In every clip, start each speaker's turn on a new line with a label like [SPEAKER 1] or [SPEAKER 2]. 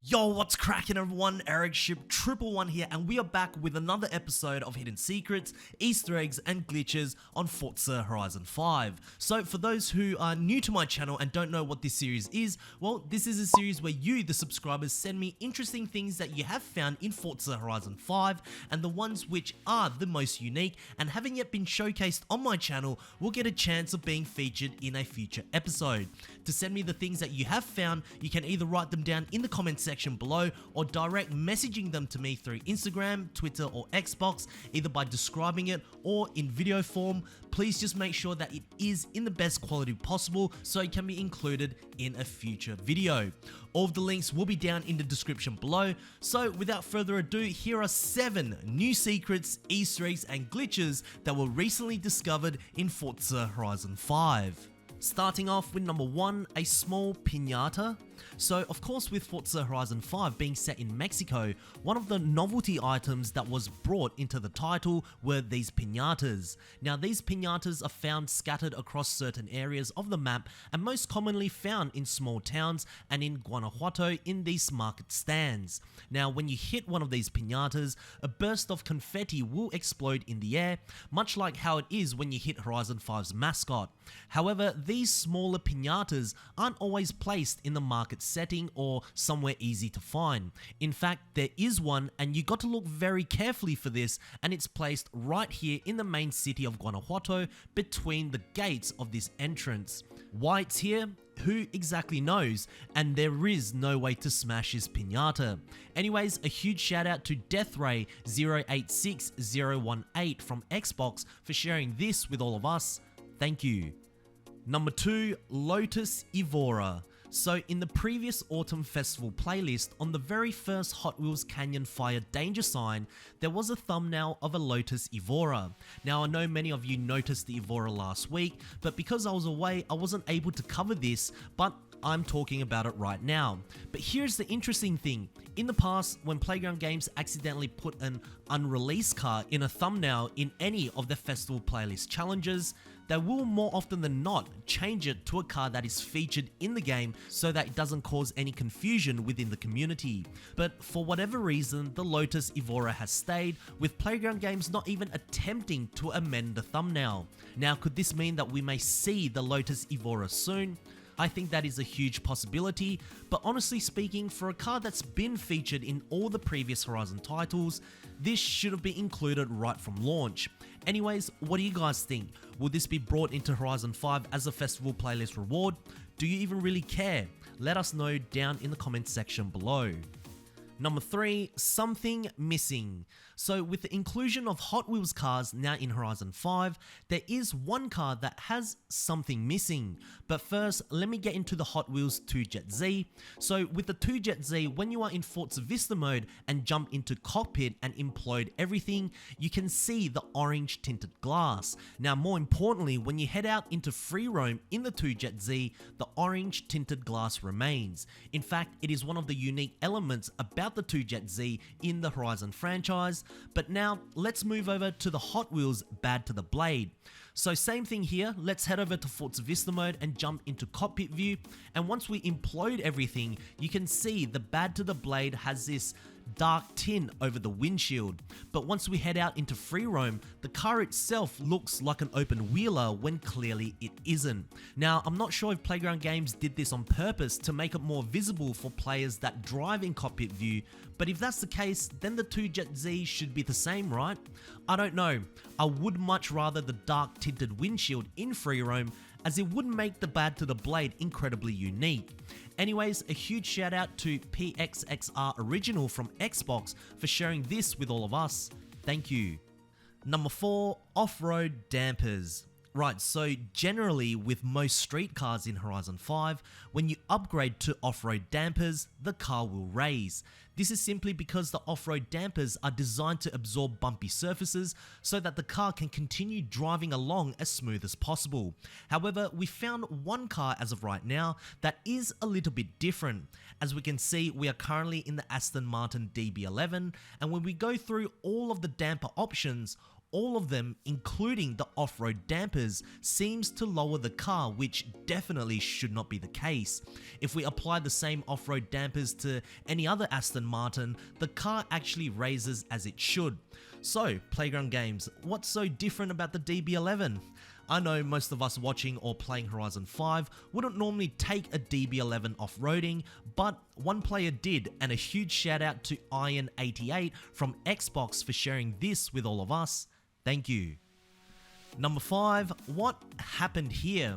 [SPEAKER 1] Yo, what's cracking everyone? Ericship 111 here, and we are back with another episode of Hidden Secrets, Easter eggs, and glitches on Forza Horizon 5. So for those who are new to my channel and don't know what this series is, well, this is a series where you, the subscribers, send me interesting things that you have found in Forza Horizon 5, and the ones which are the most unique and haven't yet been showcased on my channel will get a chance of being featured in a future episode. To send me the things that you have found, you can either write them down in the comment section below or direct messaging them to me through Instagram, Twitter, or Xbox, either by describing it or in video form. Please just make sure that it is in the best quality possible so it can be included in a future video. All of the links will be down in the description below. So without further ado, here are 7 new secrets, Easter eggs, and glitches that were recently discovered in Forza Horizon 5. Starting off with number 1, a small pinata. So of course, with Forza Horizon 5 being set in Mexico, one of the novelty items that was brought into the title were these pinatas. Now these pinatas are found scattered across certain areas of the map and most commonly found in small towns and in Guanajuato in these market stands. Now when you hit one of these pinatas, a burst of confetti will explode in the air, much like how it is when you hit Horizon 5's mascot. However, these smaller pinatas aren't always placed in the market setting or somewhere easy to find. In fact, there is one, and you got to look very carefully for this, and it's placed right here in the main city of Guanajuato between the gates of this entrance. Why it's here? Who exactly knows? And there is no way to smash this pinata. Anyways, a huge shout out to DeathRay086018 from Xbox for sharing this with all of us. Thank you. Number 2, Lotus Evora. So in the previous Autumn Festival playlist, on the very first Hot Wheels Canyon Fire danger sign, there was a thumbnail of a Lotus Evora. Now I know many of you noticed the Evora last week, but because I was away, I wasn't able to cover this, but I'm talking about it right now. But here's the interesting thing. In the past, when Playground Games accidentally put an unreleased car in a thumbnail in any of the festival playlist challenges, they will more often than not change it to a car that is featured in the game so that it doesn't cause any confusion within the community. But for whatever reason, the Lotus Evora has stayed, with Playground Games not even attempting to amend the thumbnail. Now, could this mean that we may see the Lotus Evora soon? I think that is a huge possibility, but honestly speaking, for a car that's been featured in all the previous Horizon titles, this should have been included right from launch. Anyways, what do you guys think? Will this be brought into Horizon 5 as a festival playlist reward? Do you even really care? Let us know down in the comments section below. Number 3, something missing. So with the inclusion of Hot Wheels cars now in Horizon 5, there is one car that has something missing. But first, let me get into the Hot Wheels 2JetZ. So with the 2JetZ, when you are in Forza Vista mode and jump into cockpit and implode everything, you can see the orange tinted glass. Now more importantly, when you head out into free roam in the 2JetZ, the orange tinted glass remains. In fact, it is one of the unique elements about the 2JetZ in the Horizon franchise. But now let's move over to the Hot Wheels Bad to the Blade. So same thing here, let's head over to Forza Vista mode and jump into cockpit view, and once we implode everything, you can see the Bad to the Blade has this dark tint over the windshield. But once we head out into free roam, the car itself looks like an open wheeler when clearly it isn't. Now I'm not sure if Playground Games did this on purpose to make it more visible for players that drive in cockpit view, but if that's the case, then the 2JetZ should be the same, right? I don't know. I would much rather the dark tinted windshield in free roam, as it would make the Bad to the Blade incredibly unique. Anyways, a huge shout out to PXXR Original from Xbox for sharing this with all of us. Thank you. Number 4, off-road dampers. Right, so generally with most street cars in Horizon 5, when you upgrade to off-road dampers, the car will raise. This is simply because the off-road dampers are designed to absorb bumpy surfaces so that the car can continue driving along as smooth as possible. However, we found one car as of right now that is a little bit different. As we can see, we are currently in the Aston Martin DB11, and when we go through all of the damper options, all of them, including the off-road dampers, seems to lower the car, which definitely should not be the case. If we apply the same off-road dampers to any other Aston Martin, the car actually raises as it should. So, Playground Games, what's so different about the DB11? I know most of us watching or playing Horizon 5 wouldn't normally take a DB11 off-roading, but one player did, and a huge shout out to Iron88 from Xbox for sharing this with all of us. Thank you. Number 5, what happened here?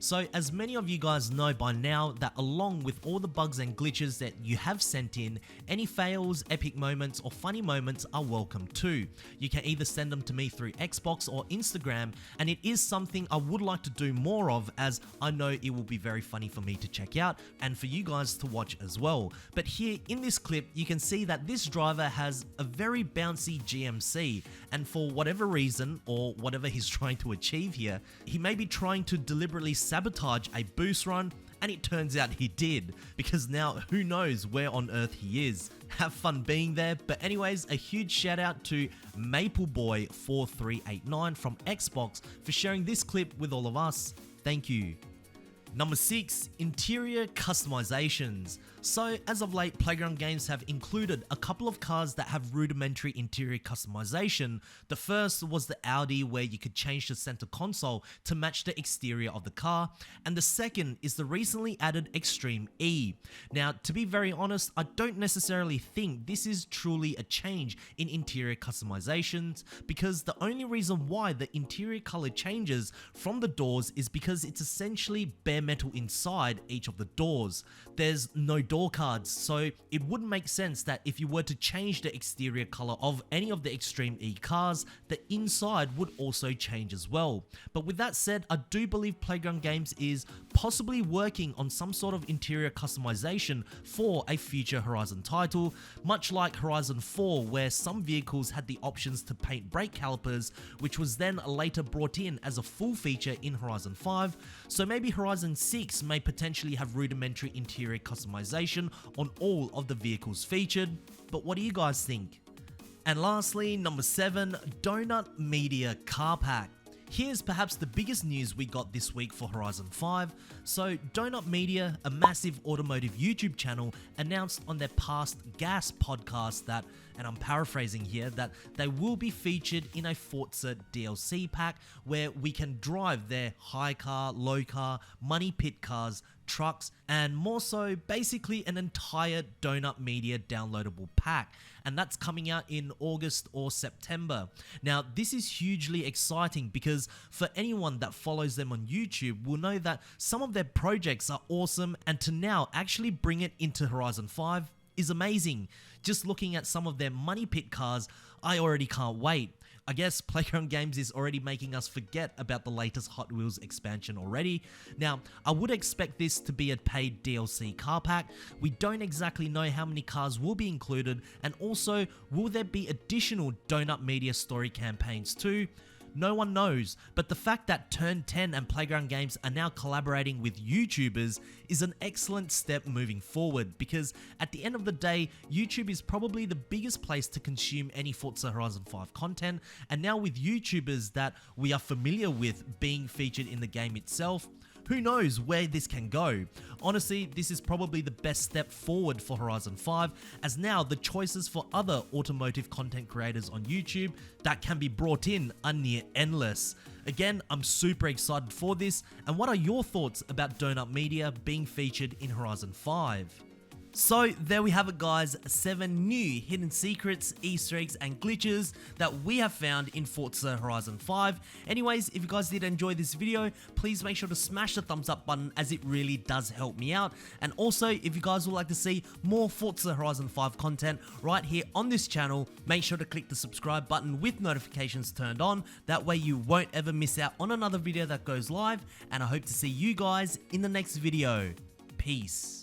[SPEAKER 1] So as many of you guys know by now that along with all the bugs and glitches that you have sent in, any fails, epic moments or funny moments are welcome too. You can either send them to me through Xbox or Instagram, and it is something I would like to do more of, as I know it will be very funny for me to check out and for you guys to watch as well. But here in this clip you can see that this driver has a very bouncy GMC, and for whatever reason or whatever he's trying to achieve here, he may be trying to deliberately sabotage a boost run, and it turns out he did, because now who knows where on earth he is. Have fun being there. But anyways, a huge shout out to Mapleboy4389 from Xbox for sharing this clip with all of us. Thank you. Number 6, interior customizations. So as of late, Playground Games have included a couple of cars that have rudimentary interior customization. The first was the Audi, where you could change the center console to match the exterior of the car, and the second is the recently added Extreme E. Now, to be very honest, I don't necessarily think this is truly a change in interior customizations, because the only reason why the interior color changes from the doors is because it's essentially bare metal inside each of the doors. There's no door cards, so it wouldn't make sense that if you were to change the exterior color of any of the Extreme E cars, the inside would also change as well. But with that said, I do believe Playground Games is possibly working on some sort of interior customization for a future Horizon title, much like Horizon 4, where some vehicles had the options to paint brake calipers, which was then later brought in as a full feature in Horizon 5. So maybe Horizon 6 may potentially have rudimentary interior customization on all of the vehicles featured, but what do you guys think? And lastly, number 7, Donut Media Car Pack. Here's perhaps the biggest news we got this week for Horizon 5. So Donut Media, a massive automotive YouTube channel, announced on their past Gas podcast that, and I'm paraphrasing here, that they will be featured in a Forza DLC pack where we can drive their high car, low car, money pit cars, trucks, and more so basically an entire Donut Media downloadable pack, and that's coming out in August or September. Now this is hugely exciting because for anyone that follows them on YouTube will know that some of their projects are awesome, and to now actually bring it into Horizon 5 is amazing. Just looking at some of their money pit cars, I already can't wait. I guess Playground Games is already making us forget about the latest Hot Wheels expansion already. Now, I would expect this to be a paid DLC car pack. We don't exactly know how many cars will be included, and also, will there be additional Donut Media story campaigns too? No one knows, but the fact that Turn 10 and Playground Games are now collaborating with YouTubers is an excellent step moving forward, because at the end of the day, YouTube is probably the biggest place to consume any Forza Horizon 5 content, and now with YouTubers that we are familiar with being featured in the game itself, who knows where this can go. Honestly, this is probably the best step forward for Horizon 5, as now the choices for other automotive content creators on YouTube that can be brought in are near endless. Again, I'm super excited for this, and what are your thoughts about Donut Media being featured in Horizon 5? So there we have it guys, 7 new hidden secrets, Easter eggs and glitches that we have found in Forza Horizon 5. Anyways, if you guys did enjoy this video, please make sure to smash the thumbs up button, as it really does help me out. And also, if you guys would like to see more Forza Horizon 5 content right here on this channel, make sure to click the subscribe button with notifications turned on. That way you won't ever miss out on another video that goes live, and I hope to see you guys in the next video. Peace.